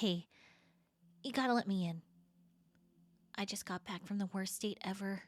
Hey, you gotta let me in. I just got back from the worst date ever.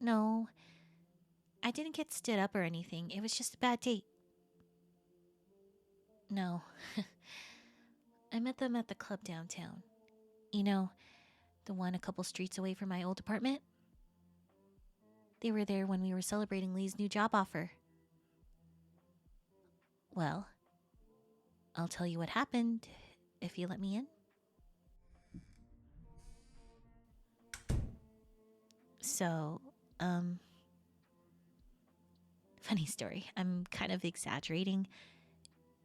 No, I didn't get stood up or anything. It was just a bad date. No. I met them at the club downtown. You know, the one a couple streets away from my old apartment? They were there when we were celebrating Lee's new job offer. Well, I'll tell you what happened if you let me in. So, funny story. I'm kind of exaggerating.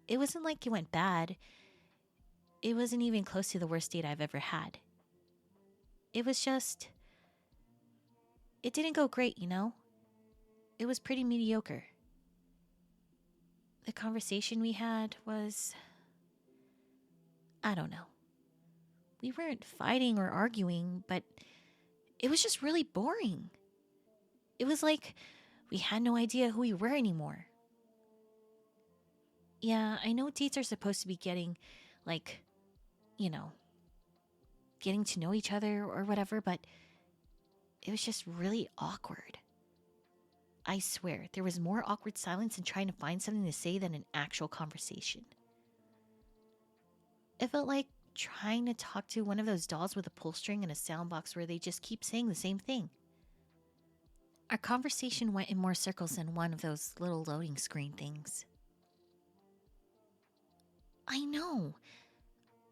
It wasn't like it went bad. It wasn't even close to the worst date I've ever had. It was just... It didn't go great, you know? It was pretty mediocre. The conversation we had was... I don't know. We weren't fighting or arguing, but it was just really boring. It was like we had no idea who we were anymore. Yeah, I know dates are supposed to be getting, like, you know, getting to know each other or whatever, but it was just really awkward. I swear, there was more awkward silence in trying to find something to say than an actual conversation. It felt like trying to talk to one of those dolls with a pull string and a sound box where they just keep saying the same thing. Our conversation went in more circles than one of those little loading screen things. I know.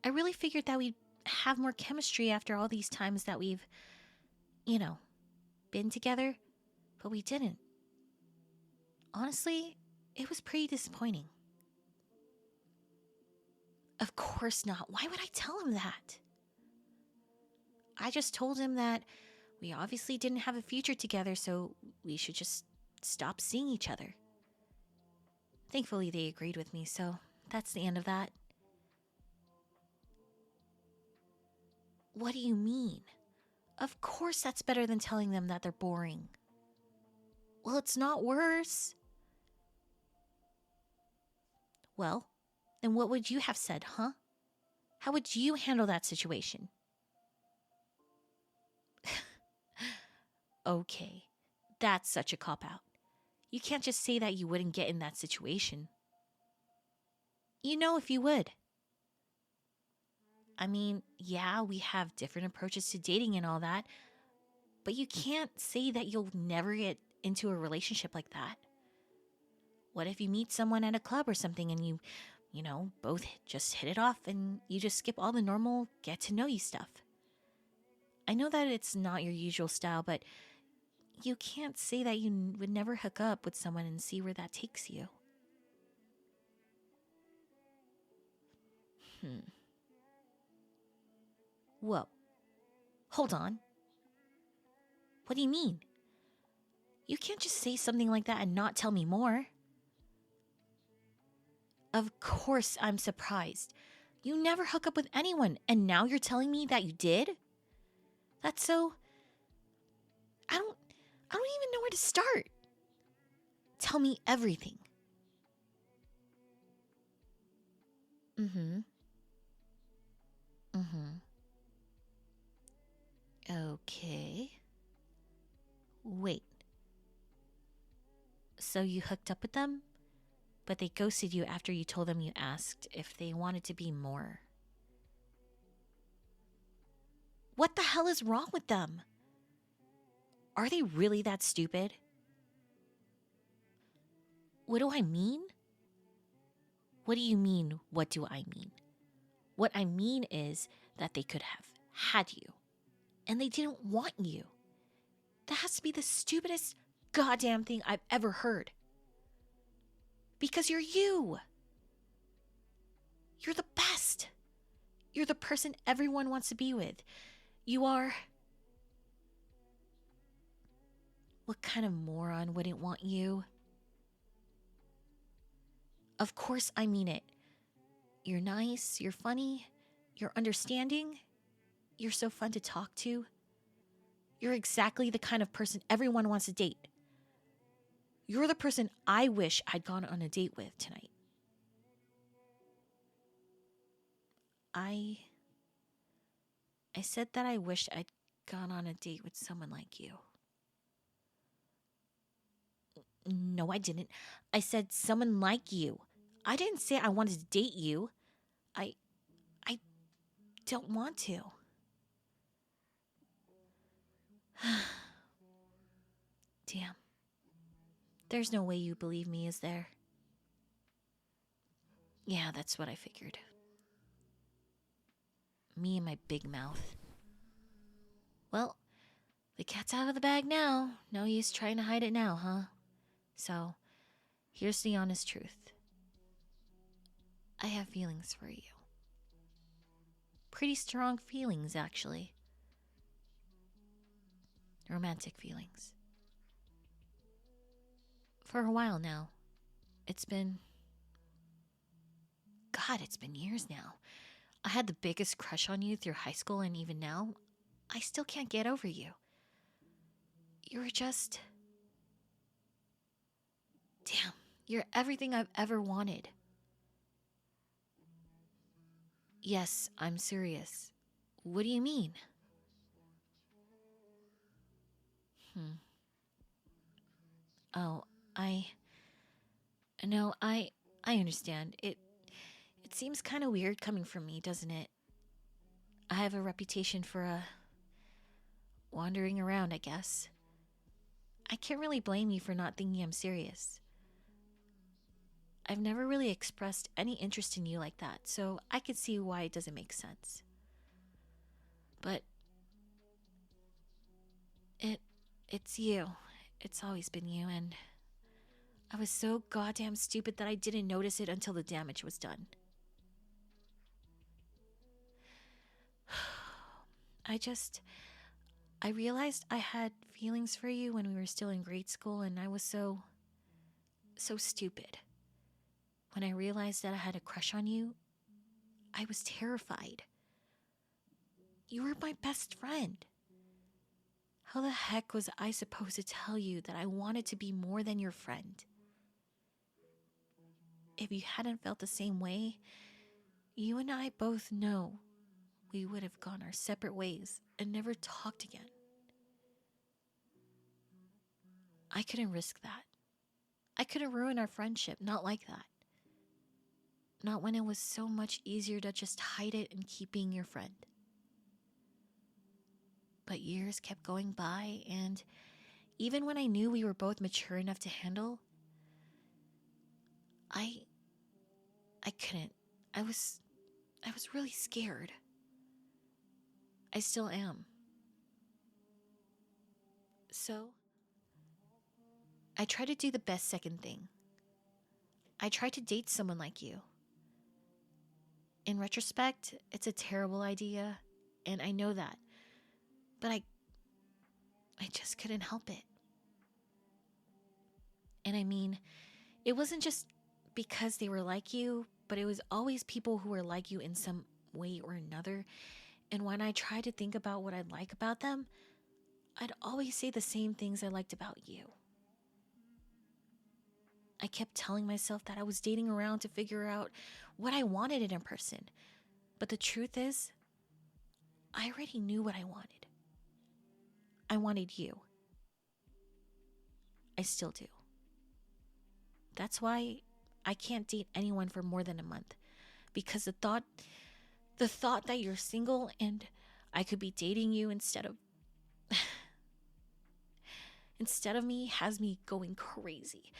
I really figured that we'd have more chemistry after all these times that we've, been together, but we didn't. Honestly, it was pretty disappointing. Of course not. Why would I tell him that? I just told him that we obviously didn't have a future together, so we should just stop seeing each other. Thankfully, they agreed with me, so that's the end of that. What do you mean? Of course that's better than telling them that they're boring. Well, it's not worse. Well, then what would you have said, huh? How would you handle that situation? Okay, that's such a cop-out. You can't just say that you wouldn't get in that situation. You know if you would. I mean, yeah, we have different approaches to dating and all that, but you can't say that you'll never get into a relationship like that. What if you meet someone at a club or something and you both just hit it off and you just skip all the normal get-to-know-you stuff? I know that it's not your usual style, but you can't say that you would never hook up with someone and see where that takes you. Whoa. Hold on. What do you mean? You can't just say something like that and not tell me more. Of course I'm surprised. You never hook up with anyone, and now you're telling me that you did? That's so... I don't even know where to start. Tell me everything. Okay. Wait. So you hooked up with them? But they ghosted you after you told them you asked if they wanted to be more. What the hell is wrong with them? Are they really that stupid? What do I mean? What do you mean, what do I mean? What I mean is that they could have had you, and they didn't want you. That has to be the stupidest goddamn thing I've ever heard. Because you're you. You're the best. You're the person everyone wants to be with. You are... What kind of moron wouldn't want you? Of course I mean it. You're nice, you're funny, you're understanding, you're so fun to talk to. You're exactly the kind of person everyone wants to date. You're the person I wish I'd gone on a date with tonight. I said that I wished I'd gone on a date with someone like you. No, I didn't. I said someone like you. I didn't say I wanted to date you. I I don't want to. Damn. There's no way you believe me, is there? Yeah, that's what I figured. Me and my big mouth. Well, the cat's out of the bag now. No use trying to hide it now, huh? So, here's the honest truth. I have feelings for you. Pretty strong feelings, actually. Romantic feelings. For a while now. It's been years now. I had the biggest crush on you through high school, and even now, I still can't get over you. You're just... Damn, you're everything I've ever wanted. Yes, I'm serious. What do you mean? Oh, I... No, I understand. It seems kind of weird coming from me, doesn't it? I have a reputation for, wandering around, I guess. I can't really blame you for not thinking I'm serious. I've never really expressed any interest in you like that, so I could see why it doesn't make sense. But it's you. It's always been you, and I was so goddamn stupid that I didn't notice it until the damage was done. I realized I had feelings for you when we were still in grade school, and I was so stupid. When I realized that I had a crush on you, I was terrified. You were my best friend. How the heck was I supposed to tell you that I wanted to be more than your friend? If you hadn't felt the same way, you and I both know we would have gone our separate ways and never talked again. I couldn't risk that. I couldn't ruin our friendship, not like that. Not when it was so much easier to just hide it and keep being your friend. But years kept going by, and even when I knew we were both mature enough to handle, I couldn't. I was really scared. I still am. So, I tried to do the best second thing. I tried to date someone like you. In retrospect, it's a terrible idea, and I know that. But I just couldn't help it. And I mean, it wasn't just because they were like you, but it was always people who were like you in some way or another. And when I tried to think about what I'd like about them, I'd always say the same things I liked about you. I kept telling myself that I was dating around to figure out what I wanted in a person. But the truth is, I already knew what I wanted. I wanted you. I still do. That's why I can't date anyone for more than a month. Because the thought that you're single and I could be dating you instead of me has me going crazy.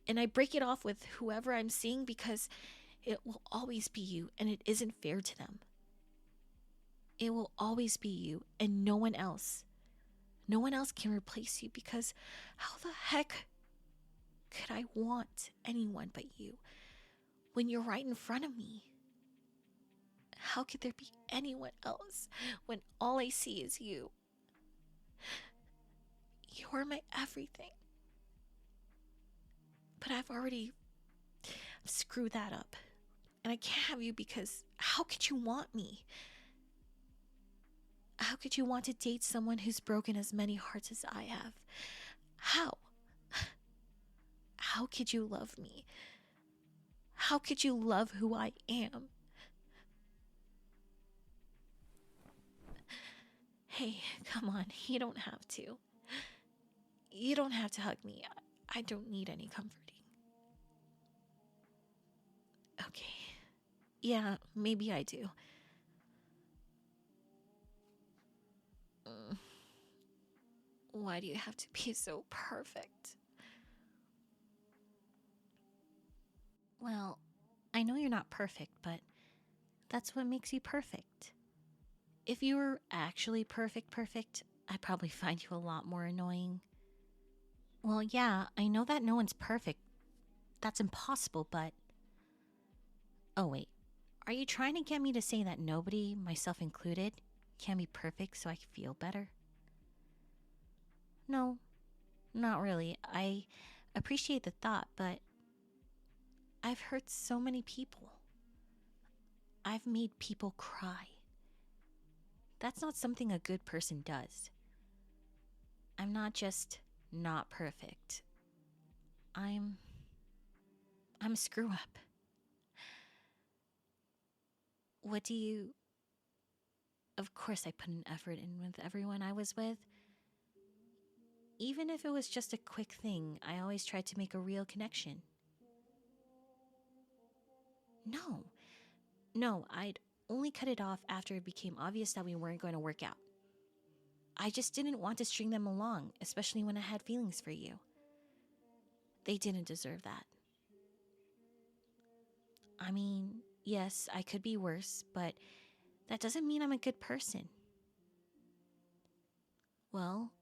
And I break it off with whoever I'm seeing because it will always be you, and it isn't fair to them. It will always be you and no one else. No one else can replace you, because how the heck could I want anyone but you when you're right in front of me? How could there be anyone else when all I see is you? You're my everything. But I've already screwed that up. And I can't have you, because how could you want me? How could you want to date someone who's broken as many hearts as I have? How? How could you love me? How could you love who I am? Hey, come on. You don't have to. You don't have to hug me. I don't need any comforting. Okay. Yeah, maybe I do. Mm, why do you have to be so perfect? Well, I know you're not perfect, but that's what makes you perfect. If you were actually perfect, I'd probably find you a lot more annoying. Well, yeah, I know that no one's perfect. That's impossible, but. Oh, wait. Are you trying to get me to say that nobody, myself included, can be perfect so I can feel better? No, not really. I appreciate the thought, but I've hurt so many people. I've made people cry. That's not something a good person does. I'm not just not perfect. I'm I'm a screw up. What do you Of course I put an effort in with everyone I was with. Even if it was just a quick thing, I always tried to make a real connection. No. No, I'd only cut it off after it became obvious that we weren't going to work out. I just didn't want to string them along, especially when I had feelings for you. They didn't deserve that. I mean, yes, I could be worse, but that doesn't mean I'm a good person. Well,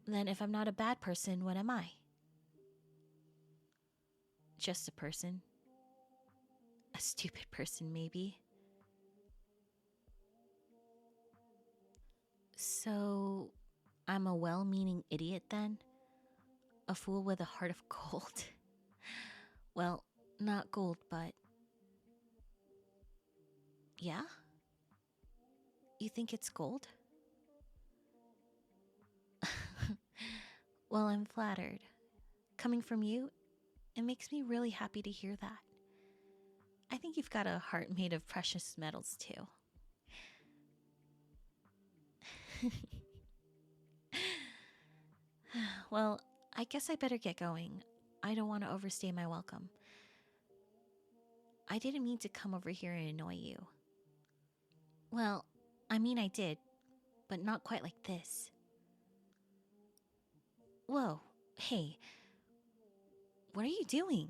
then if I'm not a bad person, what am I? Just a person. A stupid person, maybe. So, I'm a well meaning idiot then? A fool with a heart of gold? Well, not gold, but. Yeah? You think it's gold? Well, I'm flattered. Coming from you, it makes me really happy to hear that. I think you've got a heart made of precious metals, too. Well, I guess I better get going. I don't want to overstay my welcome. I didn't mean to come over here and annoy you. Well, I mean, I did, but not quite like this. Whoa, hey, what are you doing?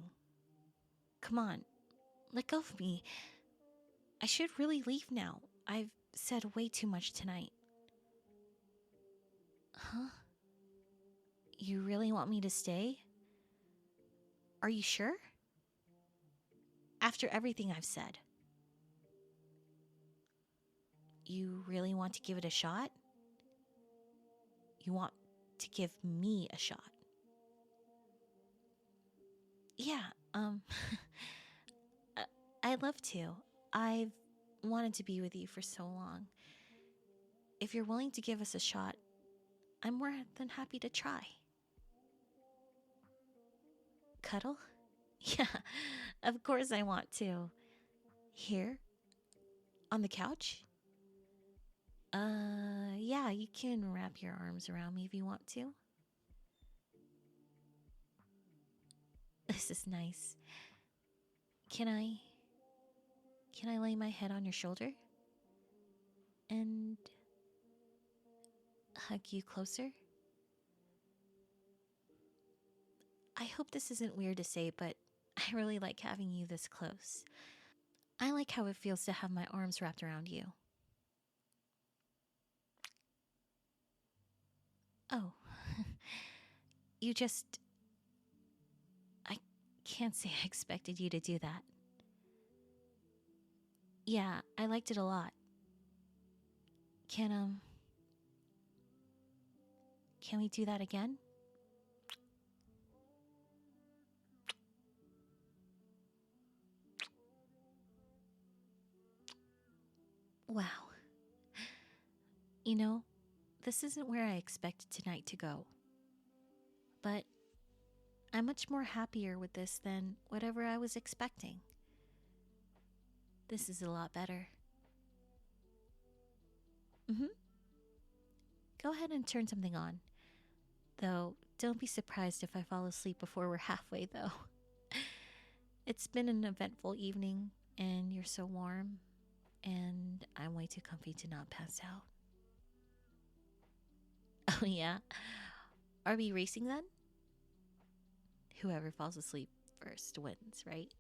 Come on, let go of me. I should really leave now. I've said way too much tonight. Huh? You really want me to stay? Are you sure? After everything I've said. You really want to give it a shot? You want to give me a shot? Yeah, I- I'd love to. I've wanted to be with you for so long. If you're willing to give us a shot, I'm more than happy to try. Cuddle? Yeah, of course I want to. Here? On the couch? Yeah, you can wrap your arms around me if you want to. This is nice. Can I can I lay my head on your shoulder and hug you closer? I hope this isn't weird to say, but I really like having you this close. I like how it feels to have my arms wrapped around you. Oh, you just. I can't say I expected you to do that. Yeah, I liked it a lot. Can, um. Can we do that again? Wow. You know, this isn't where I expected tonight to go. But I'm much more happier with this than whatever I was expecting. This is a lot better. Mm hmm. go ahead and turn something on. Though, don't be surprised if I fall asleep before we're halfway, though. It's been an eventful evening, and you're so warm, and I'm way too comfy to not pass out. Oh, yeah? Are we racing then? Whoever falls asleep first wins, right?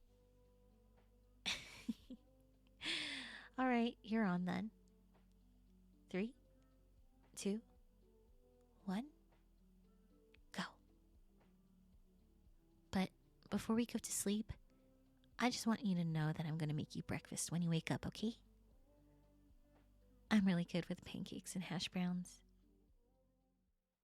All right, you're on then. 3, 2, 1, go. But before we go to sleep, I just want you to know that I'm going to make you breakfast when you wake up, okay? I'm really good with pancakes and hash browns.